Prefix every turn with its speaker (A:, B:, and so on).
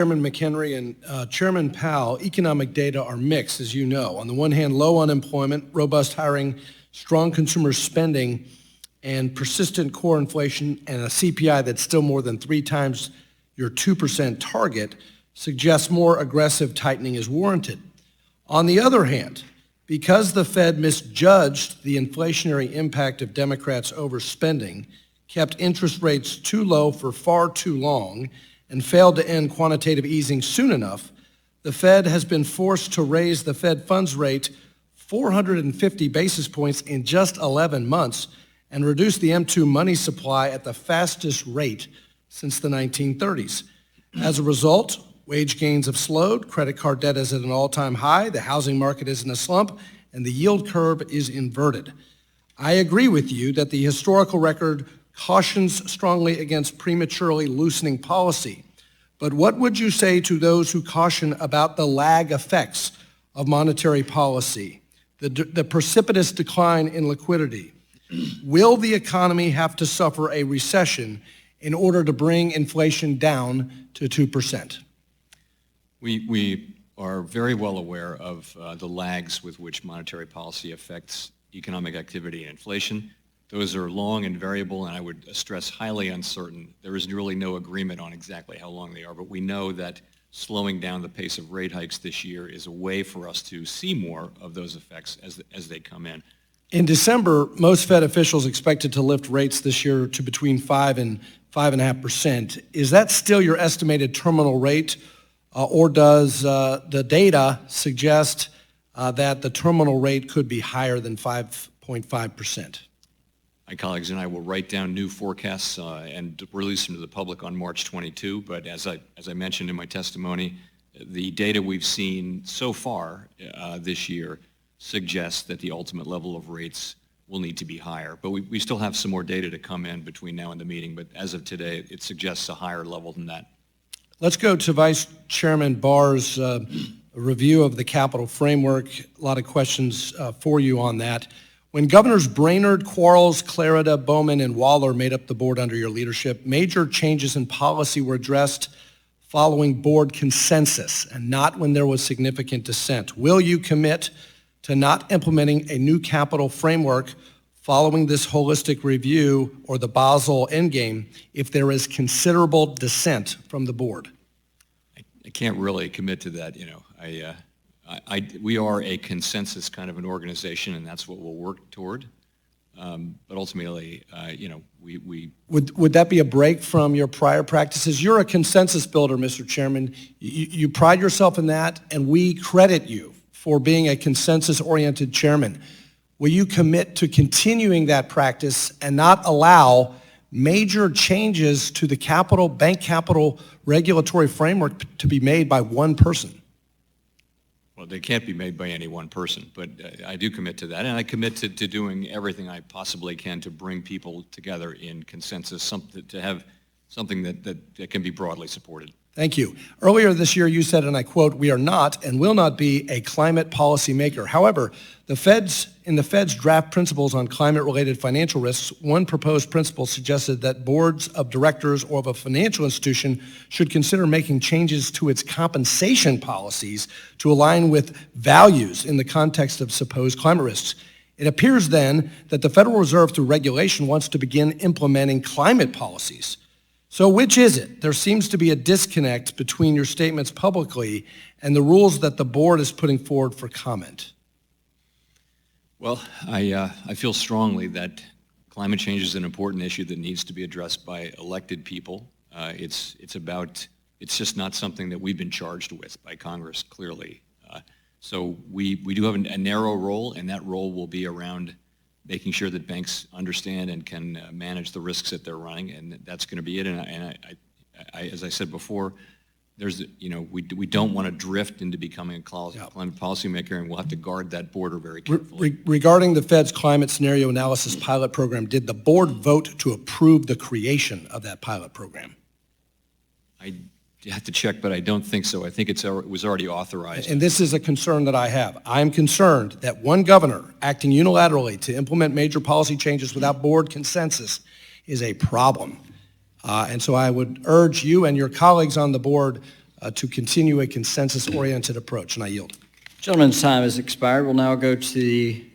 A: Chairman McHenry and Chairman Powell, economic data are mixed, as you know. On the one hand, low unemployment, robust hiring, strong consumer spending, and persistent core inflation, and a CPI that's still more than 3 times your 2% target suggests more aggressive tightening is warranted. On the other hand, because the Fed misjudged the inflationary impact of Democrats' overspending, kept interest rates too low for far too long, and failed to end quantitative easing soon enough, the Fed has been forced to raise the Fed funds rate 450 basis points in just 11 months and reduce the M2 money supply at the fastest rate since the 1930s. As a result, wage gains have slowed, credit card debt is at an all-time high, the housing market is in a slump, and the yield curve is inverted. I agree with you that the historical record cautions strongly against prematurely loosening policy. But what would you say to those who caution about the lag effects of monetary policy, the precipitous decline in liquidity? Will the economy have to suffer a recession in order to bring inflation down to 2%?
B: We are very well aware of the lags with which monetary policy affects economic activity and inflation. Those are long and variable, and I would stress highly uncertain. There is really no agreement on exactly how long they are, but we know that slowing down the pace of rate hikes this year is a way for us to see more of those effects as they come in.
A: In December, most Fed officials expected to lift rates this year to between 5 and 5.5%. Is that still your estimated terminal rate, or does the data suggest that the terminal rate could be higher than 5.5%?
B: My colleagues and I will write down new forecasts and release them to the public on March 22, but as I mentioned in my testimony, the data we've seen so far this year suggests that the ultimate level of rates will need to be higher. But we still have some more data to come in between now and the meeting, but as of today, it suggests a higher level than that.
A: Let's go to Vice Chairman Barr's review of the capital framework. A lot of questions for you on that. When Governors Brainerd, Quarles, Clarida, Bowman, and Waller made up the board under your leadership, major changes in policy were addressed following board consensus and not when there was significant dissent. Will you commit to not implementing a new capital framework following this holistic review or the Basel Endgame if there is considerable dissent from the board?
B: I can't really commit to that. We are a consensus kind of an organization, and that's what we'll work toward. But ultimately, we
A: Would that be a break from your prior practices? You're a consensus builder, Mr. Chairman. You pride yourself in that, and we credit you for being a consensus-oriented chairman. Will you commit to continuing that practice and not allow major changes to the bank capital regulatory framework to be made by one person?
B: Well, they can't be made by any one person, but I do commit to that, and I commit to doing everything I possibly can to bring people together in consensus, to have something that can be broadly supported.
A: Thank you. Earlier this year, you said, and I quote, "We are not and will not be a climate policy maker." However, in the Fed's draft principles on climate-related financial risks, one proposed principle suggested that boards of directors or of a financial institution should consider making changes to its compensation policies to align with values in the context of supposed climate risks. It appears then that the Federal Reserve, through regulation, wants to begin implementing climate policies. So which is it? There seems to be a disconnect between your statements publicly and the rules that the board is putting forward for comment.
B: Well, I feel strongly that climate change is an important issue that needs to be addressed by elected people. It's just not something that we've been charged with by Congress, clearly. So we do have a narrow role, and that role will be around making sure that banks understand and can manage the risks that they're running, and that's going to be it. And I, as I said before, we don't want to drift into becoming a climate policymaker, and we'll have to guard that border very carefully.
A: Regarding the Fed's climate scenario analysis pilot program, did the board vote to approve the creation of that pilot program?
B: I have to check, but I don't think so. I think it was already authorized.
A: And this is a concern that I have. I'm concerned that one governor acting unilaterally to implement major policy changes without board consensus is a problem. And so I would urge you and your colleagues on the board to continue a consensus-oriented approach, and I yield.
C: Gentleman's time has expired. We'll now go to the